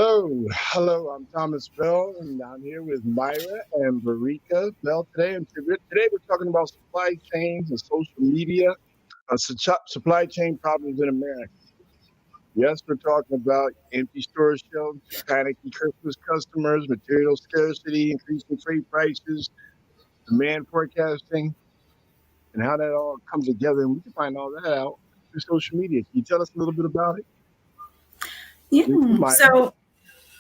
Hello. I'm Thomas Bell, and I'm here with Myra and Verika Bell today. And today we're talking about supply chains and social media, supply chain problems in America. Yes, we're talking about empty store shelves, panicky Christmas customers, material scarcity, increasing freight prices, demand forecasting, and how that all comes together. And we can find all that out through social media. Can you tell us a little bit about it? Yeah. Myra? So,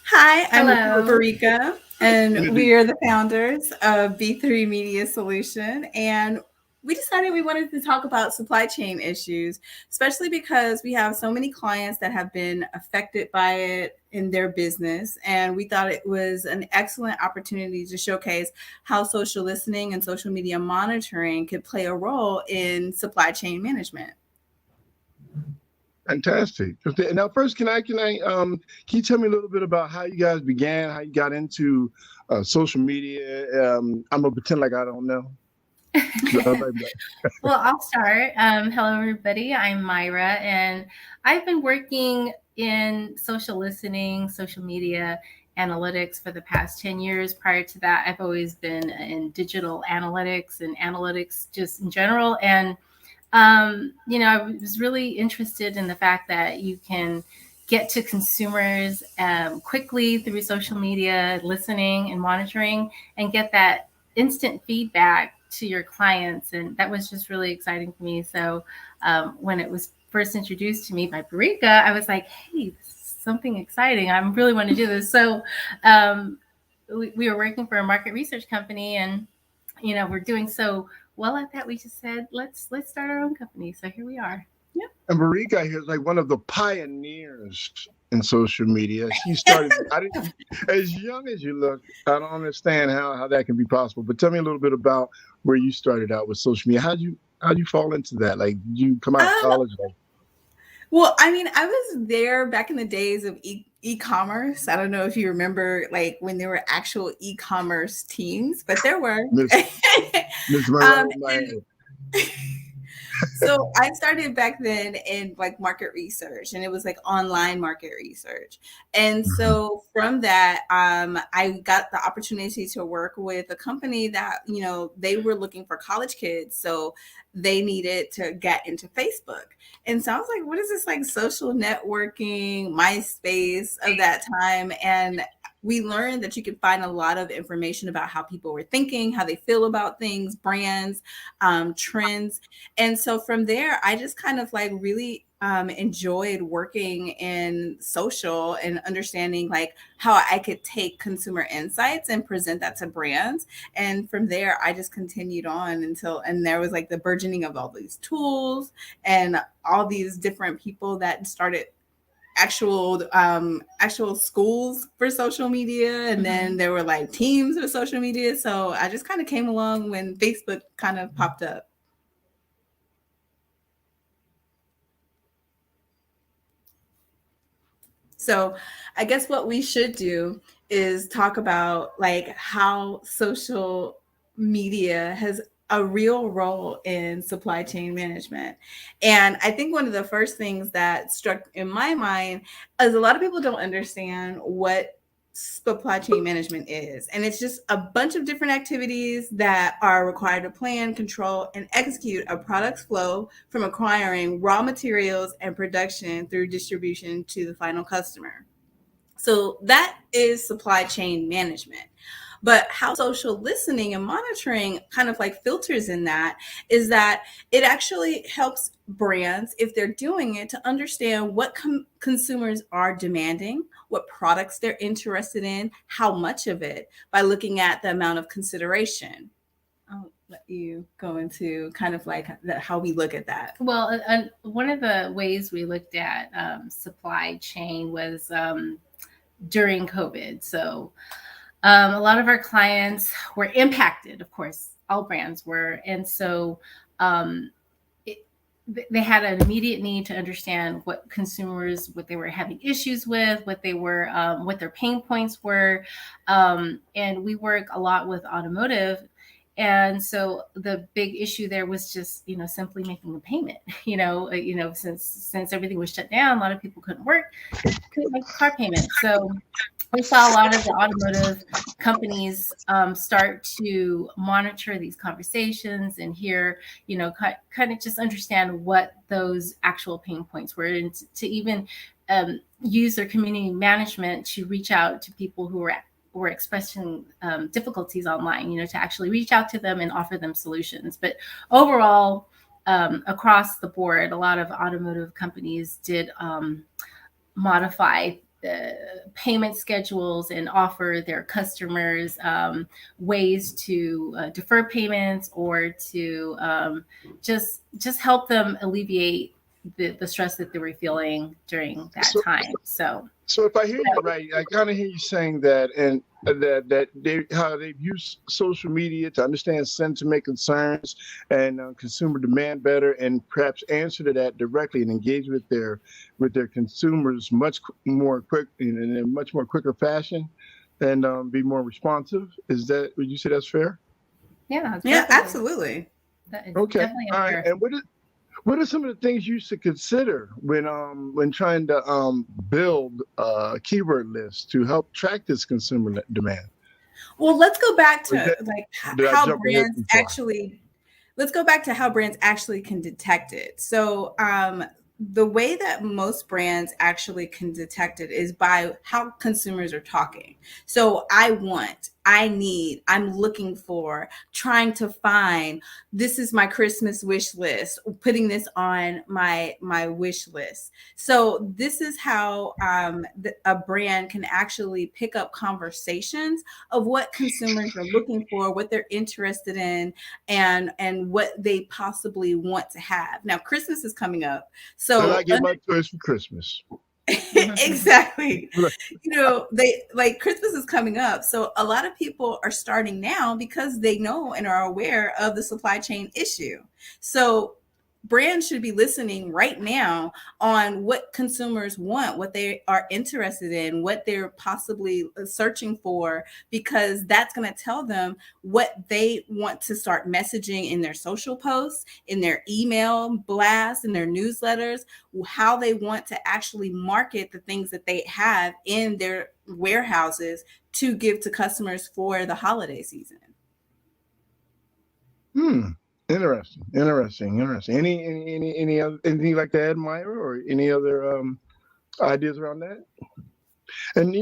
hi, I'm Hello. Verika, and we are the founders of B3 Media Solution. And we decided we wanted to talk about supply chain issues, especially because we have so many clients that have been affected by it in their business. And we thought it was an excellent opportunity to showcase how social listening and social media monitoring could play a role in supply chain management. Fantastic. Now, first, can you tell me a little bit about how you guys began, how you got into social media? I'm gonna pretend like I don't know. Well, I'll start. Hello, everybody. I'm Myra, and I've been working in social listening, social media analytics for the past 10 years. Prior to that, I've always been in digital analytics and analytics just in general. And, I was really interested in the fact that you can get to consumers quickly through social media, listening and monitoring, and get that instant feedback to your clients. And that was just really exciting for me. So when it was first introduced to me by Barika, I was like, hey, this is something exciting. I really want to do this. So we were working for a market research company, and we're doing so well at that. We just said, let's start our own company. So here we are. And Marika here is like one of the pioneers in social media. She started, as young as you look, I don't understand how that can be possible. But tell me a little bit about where you started out with social media. How'd you fall into that? Like, did you come out of college? Well, I mean, I was there back in the days of e-commerce. I don't know if you remember, like when there were actual e-commerce teams, but there were. Miss Monroe, So I started back then in like market research, and it was like online market research. And so from that, I got the opportunity to work with a company that, they were looking for college kids. So they needed to get into Facebook. And so I was like, what is this like social networking, MySpace of that time? And we learned that you could find a lot of information about how people were thinking, how they feel about things, brands, trends. And so from there, I just kind of like really enjoyed working in social and understanding like how I could take consumer insights and present that to brands. And from there, I just continued on and there was like the burgeoning of all these tools and all these different people that started actual schools for social media, and then there were like teams for social media. So I just kind of came along when Facebook kind of popped up. So I guess what we should do is talk about like how social media has a real role in supply chain management. And I think one of the first things that struck in my mind is a lot of people don't understand what supply chain management is. And it's just a bunch of different activities that are required to plan, control, and execute a product's flow from acquiring raw materials and production through distribution to the final customer. So that is supply chain management. But how social listening and monitoring kind of like filters in that is that it actually helps brands, if they're doing it, to understand what consumers are demanding, what products they're interested in, how much of it, by looking at the amount of consideration. I'll let you go into kind of like how we look at that. Well, one of the ways we looked at supply chain was during COVID. So a lot of our clients were impacted, of course, all brands were. And so they had an immediate need to understand what they were having issues with, what their pain points were. And we work a lot with automotive. And so the big issue there was just, simply making a payment. Since everything was shut down, a lot of people couldn't work, couldn't make a car payment. So we saw a lot of the automotive companies start to monitor these conversations and hear, kind of just understand what those actual pain points were, and to even use their community management to reach out to people who were expressing difficulties online, to actually reach out to them and offer them solutions. But overall, across the board, a lot of automotive companies did modify the payment schedules and offer their customers ways to defer payments, or to just help them alleviate the stress that they were feeling during that time. So if I hear you right, I kind of hear you saying that, and how they've used social media to understand sentiment, concerns, and consumer demand better, and perhaps answer to that directly and engage with their consumers much more quick, in a much more quicker fashion, and be more responsive. Would you say that's fair? Yeah, absolutely. Okay, all right. And what are some of the things you should consider when trying to build a keyword list to help track this consumer demand? Well, let's go back to how brands actually. Let's go back to how brands actually can detect it. So the way that most brands actually can detect it is by how consumers are talking. So I'm looking for, trying to find, this is my Christmas wish list, putting this on my wish list. So this is how a brand can actually pick up conversations of what consumers are looking for, what they're interested in, and what they possibly want to have. Now, Christmas is coming up. So I get my toys for Christmas. Exactly. Christmas is coming up. So a lot of people are starting now because they know and are aware of the supply chain issue. So brands should be listening right now on what consumers want, what they are interested in, what they're possibly searching for, because that's going to tell them what they want to start messaging in their social posts, in their email blasts, in their newsletters, how they want to actually market the things that they have in their warehouses to give to customers for the holiday season. Interesting. Any other, anything like that, Myra, or any other ideas around that? And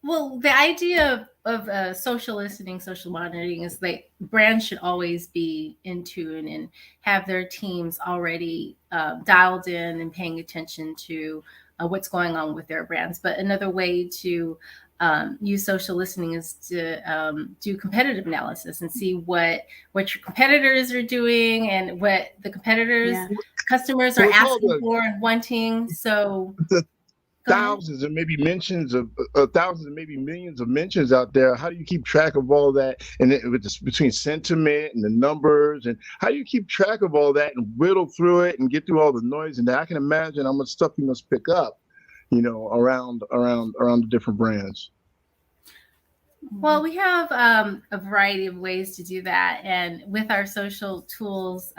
well, the idea of social listening, social monitoring is like brands should always be in tune and have their teams already dialed in and paying attention to what's going on with their brands. But another way to use social listening is to do competitive analysis and see what your competitors are doing and what the customers are asking for and wanting. So thousands and maybe mentions of thousands and maybe millions of mentions out there. How do you keep track of all that? And between sentiment and the numbers, and how do you keep track of all that and whittle through it and get through all the noise? And I can imagine how much stuff you must pick up, around the different brands. Well, we have a variety of ways to do that, and with our social tools,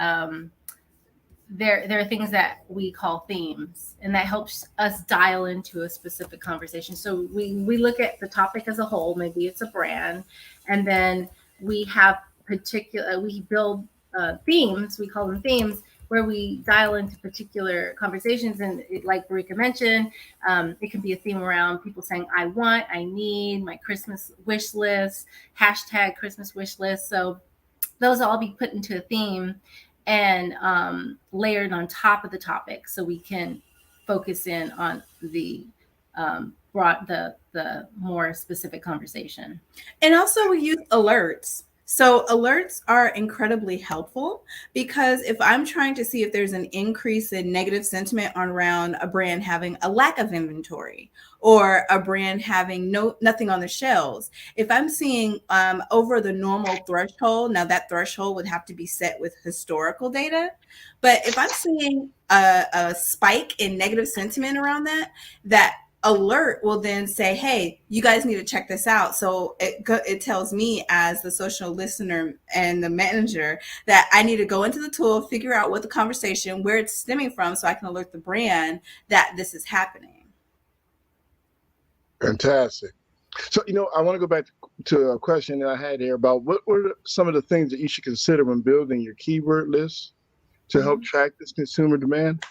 there are things that we call themes, and that helps us dial into a specific conversation. So we look at the topic as a whole. Maybe it's a brand, and then we build themes. We call them themes, where we dial into particular conversations. And like Marika mentioned, it can be a theme around people saying, I want, I need, my Christmas wish list, hashtag Christmas wish list. So those all be put into a theme and layered on top of the topic, so we can focus in on the more specific conversation. And also we use alerts. So alerts are incredibly helpful, because if I'm trying to see if there's an increase in negative sentiment around a brand having a lack of inventory, or a brand having nothing on the shelves, if I'm seeing over the normal threshold, now that threshold would have to be set with historical data. But if I'm seeing a spike in negative sentiment around that alert will then say, hey, you guys need to check this out. So it tells me as the social listener and the manager that I need to go into the tool, figure out what the conversation, where it's stemming from, so I can alert the brand that this is happening. Fantastic. So, I want to go back to a question that I had here about what were some of the things that you should consider when building your keyword list to help track this consumer demand?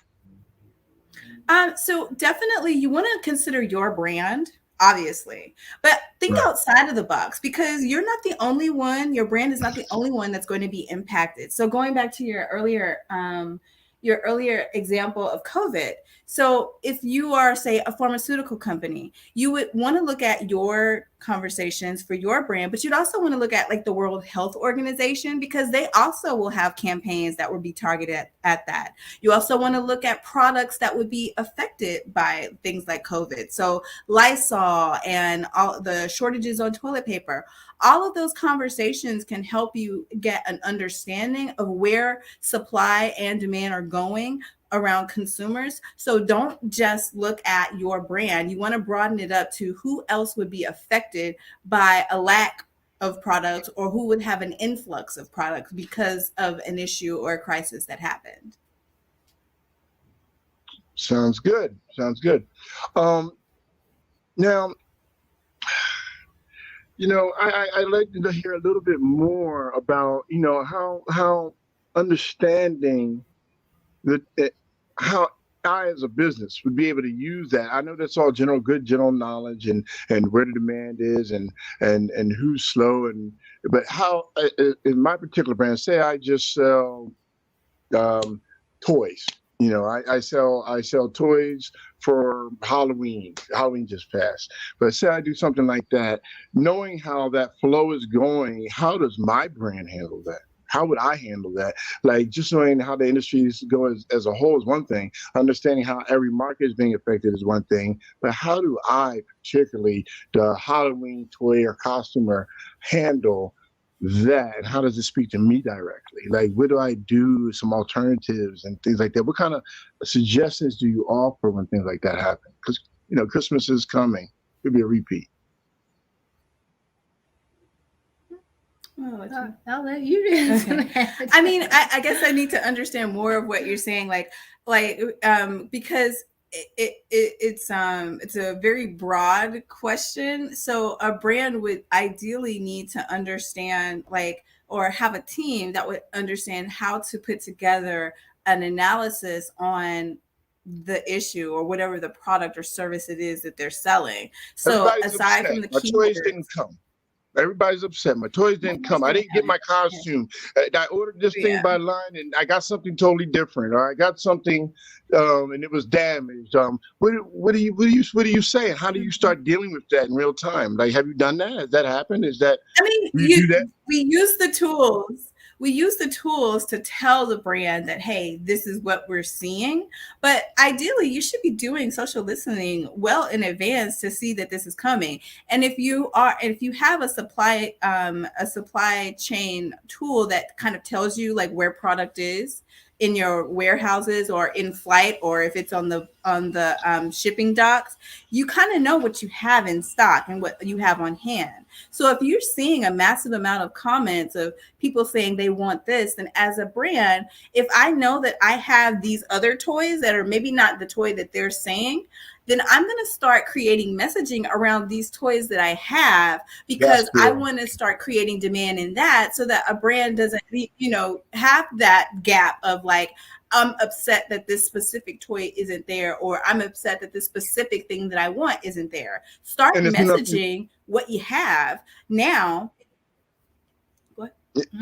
So definitely you want to consider your brand, obviously, but think Right. outside of the box, because you're not the only one. Your brand is not the only one that's going to be impacted. So going back to your earlier example of COVID. So if you are, say, a pharmaceutical company, you would want to look at your conversations for your brand, but you'd also want to look at like the World Health Organization, because they also will have campaigns that would be targeted at that. You also want to look at products that would be affected by things like COVID. So Lysol and all the shortages on toilet paper. All of those conversations can help you get an understanding of where supply and demand are going around consumers. So don't just look at your brand. You want to broaden it up to who else would be affected by a lack of products, or who would have an influx of products because of an issue or a crisis that happened. Sounds good. Now, I'd like to hear a little bit more about, how understanding how I, as a business, would be able to use that. I know that's all good general knowledge and where the demand is and who's slow, but how in my particular brand, say I just sell toys. I sell toys for Halloween. Halloween just passed. But say I do something like that, knowing how that flow is going, how does my brand handle that? How would I handle that? Like, just knowing how the industry is going as a whole is one thing. Understanding how every market is being affected is one thing. But how do I, particularly the Halloween toy or costumer, handle that? And how does it speak to me directly? Like, what do I do? Some alternatives and things like that. What kind of suggestions do you offer when things like that happen? Because, Christmas is coming. It'll be a repeat. I'll let you answer that. I mean, I guess I need to understand more of what you're saying, because it's a very broad question. So a brand would ideally need to understand, or have a team that would understand how to put together an analysis on the issue or whatever the product or service it is that they're selling. So Everybody's aside upset. from the My keywords, toys didn't come. Everybody's upset. My toys didn't come. I didn't get my costume. I ordered this thing by line and I got something totally different, or I got something and it was damaged. What do you say? And how do you start dealing with that in real time? Like, have you done that? Has that happened? Is that, I mean, you do that? we use the tools. We use the tools to tell the brand that, hey, this is what we're seeing. But ideally, you should be doing social listening well in advance to see that this is coming. And if you have a supply chain tool that kind of tells you like where product is in your warehouses or in flight, or if it's on the shipping docks, you kind of know what you have in stock and what you have on hand. So if you're seeing a massive amount of comments of people saying they want this, then as a brand, if I know that I have these other toys that are maybe not the toy that they're saying, then I'm going to start creating messaging around these toys that I have, because I want to start creating demand in that, so that a brand doesn't, have that gap of like, I'm upset that this specific toy isn't there, or I'm upset that this specific thing that I want isn't there. Start messaging what you have now.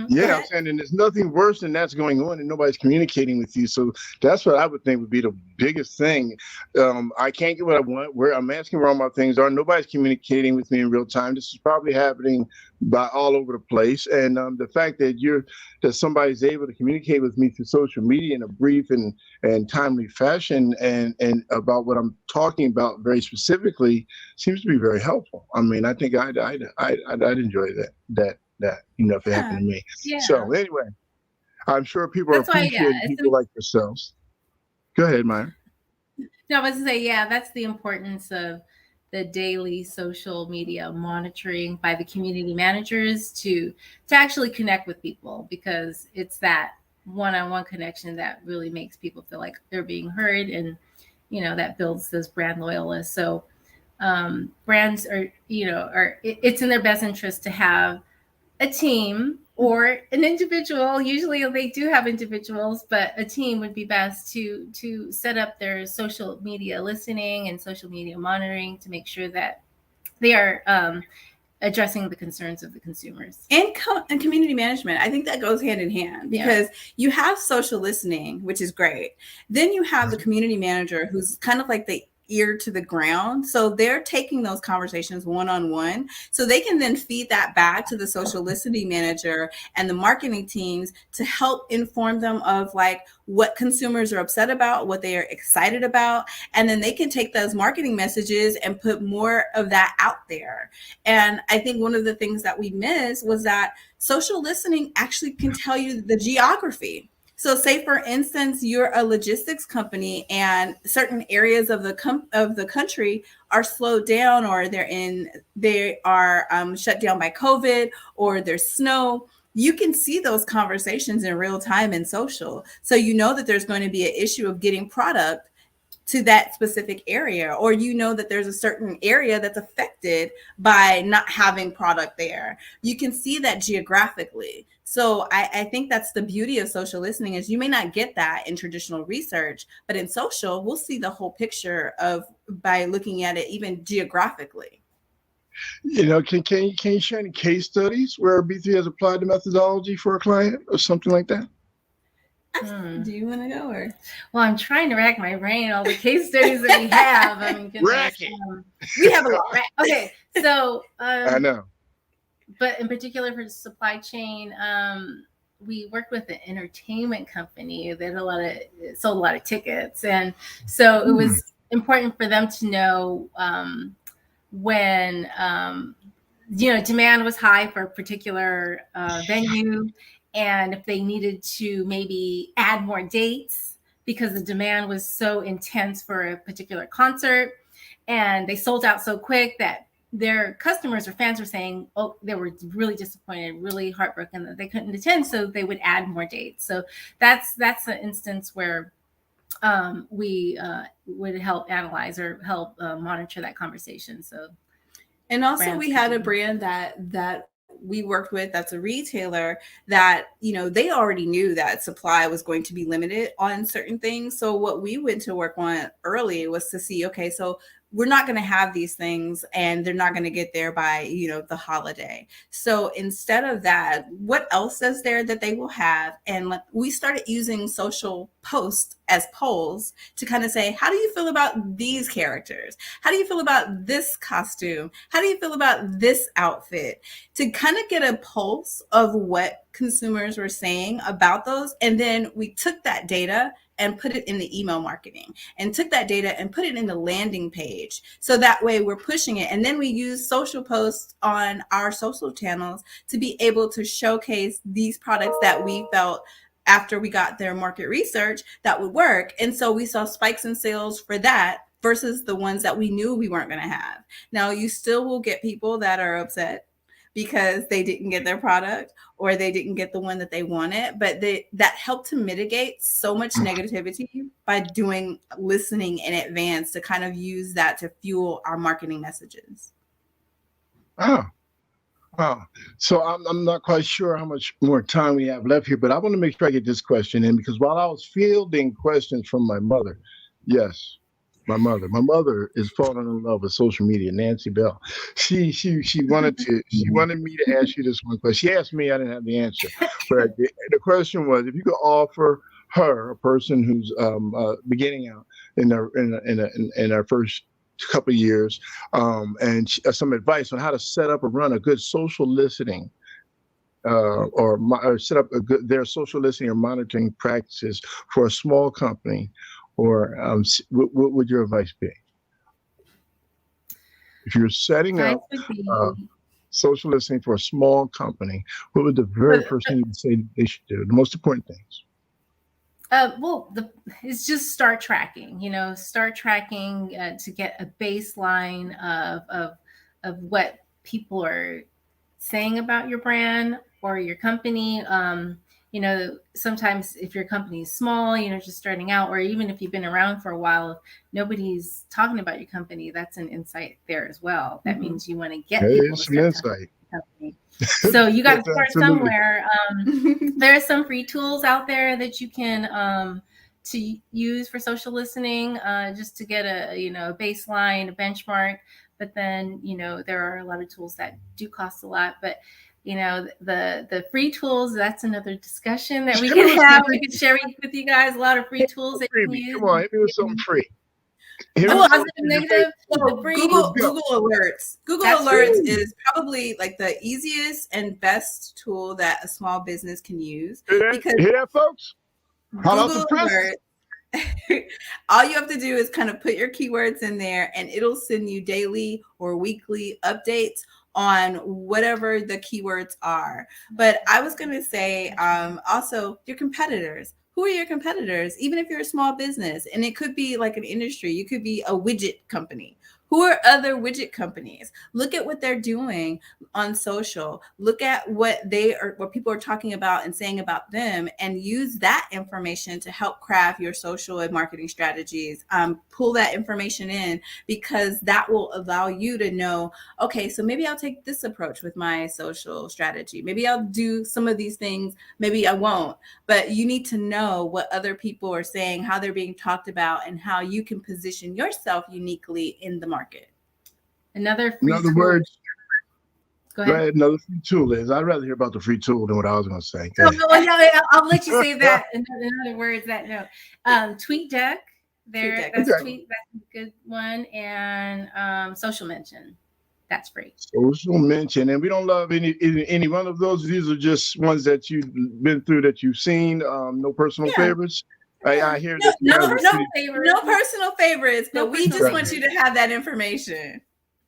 Yeah, I'm saying, and there's nothing worse than that's going on and nobody's communicating with you. So that's what I would think would be the biggest thing. I can't get what I want. I'm asking where all my things are. Nobody's communicating with me in real time. This is probably happening by all over the place. And the fact that somebody's able to communicate with me through social media in a brief and timely fashion and about what I'm talking about very specifically seems to be very helpful. I mean, I think I'd enjoy that, if it happened to me. Yeah. So anyway, I'm sure people appreciate people like yourselves. Go ahead, Maya. No, I was to say, yeah, that's the importance of the daily social media monitoring by the community managers to actually connect with people, because it's that one-on-one connection that really makes people feel like they're being heard, and that builds those brand loyalists. So brands are, it's in their best interest to have a team or an individual. Usually they do have individuals, but a team would be best to set up their social media listening and social media monitoring to make sure that they are addressing the concerns of the consumers. And community management, I think that goes hand in hand, because you have social listening, which is great. Then you have the community manager, who's kind of like the ear to the ground. So they're taking those conversations one-on-one, so they can then feed that back to the social listening manager and the marketing teams to help inform them of like what consumers are upset about, what they are excited about, and then they can take those marketing messages and put more of that out there. And I think one of the things that we missed was that social listening actually can tell you the geography. So say, for instance, you're a logistics company and certain areas of the country are slowed down, or they are shut down by COVID, or there's snow. You can see those conversations in real time in social. So you know that there's going to be an issue of getting product to that specific area, or that there's a certain area that's affected by not having product there. You can see that geographically. So I think that's the beauty of social listening, is you may not get that in traditional research, but in social, we'll see the whole picture by looking at it even geographically. Can you share any case studies where B3 has applied the methodology for a client or something like that? Do you want to go? Or well, I'm trying to rack my brain all the case studies that we have. I mean, goodness, we have a lot. Okay, so I know. But in particular for supply chain, we worked with an entertainment company that sold a lot of tickets, and so it was important for them to know when demand was high for a particular venue, and if they needed to maybe add more dates because the demand was so intense for a particular concert, and they sold out so quick that their customers or fans were saying, they were really disappointed, really heartbroken that they couldn't attend, so they would add more dates. So that's an instance where we would help analyze or help monitor that conversation. So, and also we had a brand that we worked with, that's a retailer that, they already knew that supply was going to be limited on certain things. So what we went to work on early was to see, okay, so we're not going to have these things and they're not going to get there by, the holiday. So instead of that, what else is there that they will have? And we started using social posts as polls to kind of say, how do you feel about these characters? How do you feel about this costume? How do you feel about this outfit? To kind of get a pulse of what consumers were saying about those. And then we took that data and put it in the email marketing, and took that data and put it in the landing page. So that way we're pushing it. And then we use social posts on our social channels to be able to showcase these products that we felt, after we got their market research, that would work. And so we saw spikes in sales for that versus the ones that we knew we weren't going to have. Now, you still will get people that are upset because they didn't get their product or they didn't get the one that they wanted, but that helped to mitigate so much negativity by doing listening in advance to kind of use that to fuel our marketing messages. Wow. So I'm not quite sure how much more time we have left here, but I want to make sure I get this question in, because while I was fielding questions from my mother, yes, my mother is falling in love with social media. Nancy Bell. She wanted me to ask you this one question. She asked me, I didn't have the answer. But the question was, if you could offer her, a person who's beginning out in her first couple of years, and some advice on how to set up or run a good social listening, or set up their social listening or monitoring practices for a small company, or what would your advice be? If you're setting up social listening for a small company, what would the very first thing you would say they should do? The most important things. It's just start tracking. Start tracking to get a baseline of what people are saying about your brand or your company. Sometimes if your company is small, just starting out, or even if you've been around for a while, if nobody's talking about your company, that's an insight there as well. That means you want to get people to start talking about your company. So you got to start somewhere. There are some free tools out there that you can to use for social listening, just to get a baseline, a benchmark. But then there are a lot of tools that do cost a lot. But the free tools, that's another discussion that we can have. We can share with you guys a lot of free tools that you can use. Come on, hit me with something free. Positive, negative. Google Alerts. Google Alerts is probably like the easiest and best tool that a small business can use. Hear that, folks? Google Alerts. All you have to do is kind of put your keywords in there, and it'll send you daily or weekly updates on whatever the keywords are. But I was going to say also your competitors. Who are your competitors? Even if you're a small business, and it could be like an industry, you could be a widget company. Who are other widget companies? Look at what they're doing on social. Look at what people are talking about and saying about them, and use that information to help craft your social and marketing strategies. Pull that information in, because that will allow you to know, okay, so maybe I'll take this approach with my social strategy. Maybe I'll do some of these things. Maybe I won't. But you need to know what other people are saying, how they're being talked about, and how you can position yourself uniquely in the market. Another words. Go ahead. Another free tool is. I'd rather hear about the free tool than what I was going to say. I'll let you say that. In other words, TweetDeck. That's a good one, and Social Mention. That's free. Social Mention, and we don't love any one of those. These are just ones that you've been through, that you've seen. No personal favorites. I hear that. No personal favorites, but we just want you to have that information.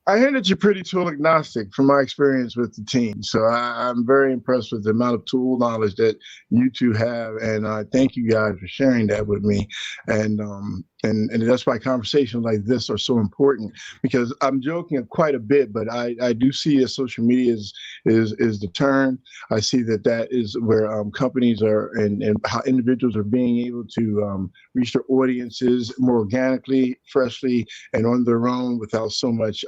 I hear that you're pretty tool agnostic from my experience with the team. So I'm very impressed with the amount of tool knowledge that you two have. And I thank you guys for sharing that with me. And that's why conversations like this are so important, because I'm joking quite a bit, but I do see that social media is the turn. I see that is where companies are and how individuals are being able to reach their audiences more organically, freshly, and on their own without so much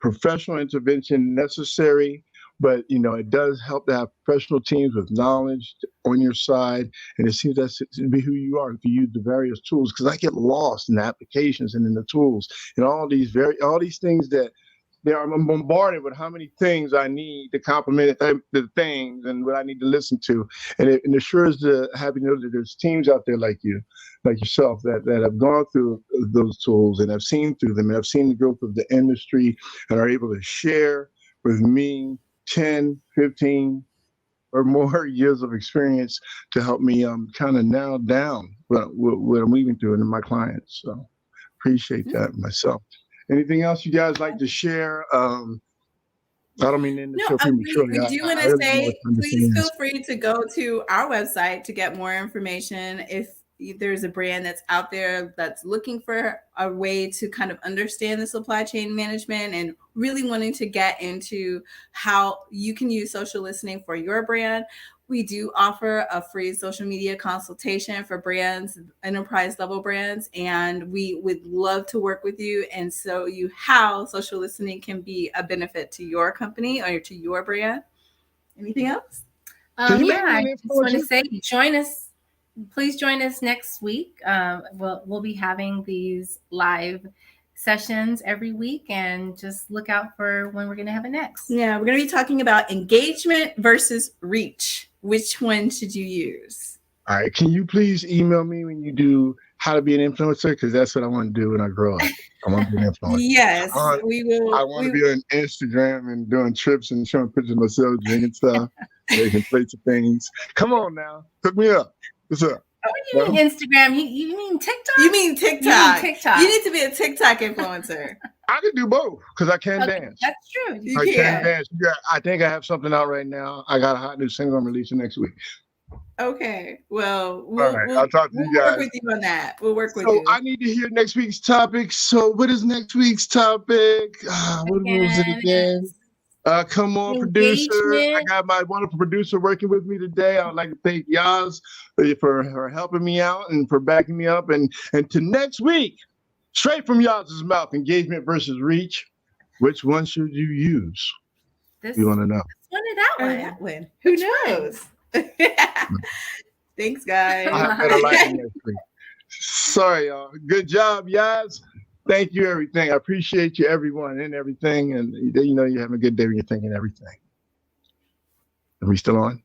professional intervention necessary. But, it does help to have professional teams with knowledge on your side. And it seems that's to be who you are, to use the various tools, because I get lost in the applications and in the tools and all these things that I'm bombarded with how many things I need to complement the things and what I need to listen to. And it assures the happy know that there's teams out there like you, like yourself, that have gone through those tools and have seen through them and have seen the growth of the industry and are able to share with me 10, 15 or more years of experience to help me kind of narrow down what I'm weaving through into my clients. So appreciate that myself. Anything else you guys like to share? I don't mean to show prematurely. We do want to say, please feel free to go to our website to get more information. If there's a brand that's out there that's looking for a way to kind of understand the supply chain management and really wanting to get into how you can use social listening for your brand, we do offer a free social media consultation for brands, enterprise level brands, and we would love to work with you and show you how social listening can be a benefit to your company or to your brand. Anything else? I just want to say, join us. Please join us next week. We'll be having these live sessions every week, and just look out for when we're going to have it next. Yeah, we're going to be talking about engagement versus reach. Which one should you use? All right. Can you please email me when you do how to be an influencer? Because that's what I want to do when I grow up. I want to be an influencer. Yes, we will. I want to be on Instagram and doing trips and showing pictures of myself drinking stuff, making plates of things. Come on now. Hook me up. What's up? Oh, you mean Instagram? You mean TikTok? You mean TikTok? You need to be a TikTok influencer. I can do both because I can dance. That's true. I can dance. Yeah, I think I have something out right now. I got a hot new single I'm releasing next week. Okay. Well, All right. I'll talk to you we'll guys. work with you on that. We'll work with So you. I need to hear next week's topic. So what is next week's topic? What was it again? Come on, producer. I Engagement. got my wonderful producer working with me today. I would like to thank Yaz for helping me out and for backing me up. And to next week, straight from Yaz's mouth, engagement versus reach. Which one should you use? This You want to know? one or that Or one? that one. Who Which one? knows? Thanks, guys. I have better lighting next week. Sorry, y'all. Good job, Yaz. Thank you, everything. I appreciate you, everyone, and everything. And you know, you're having a good day when you're thinking everything. Are we still on?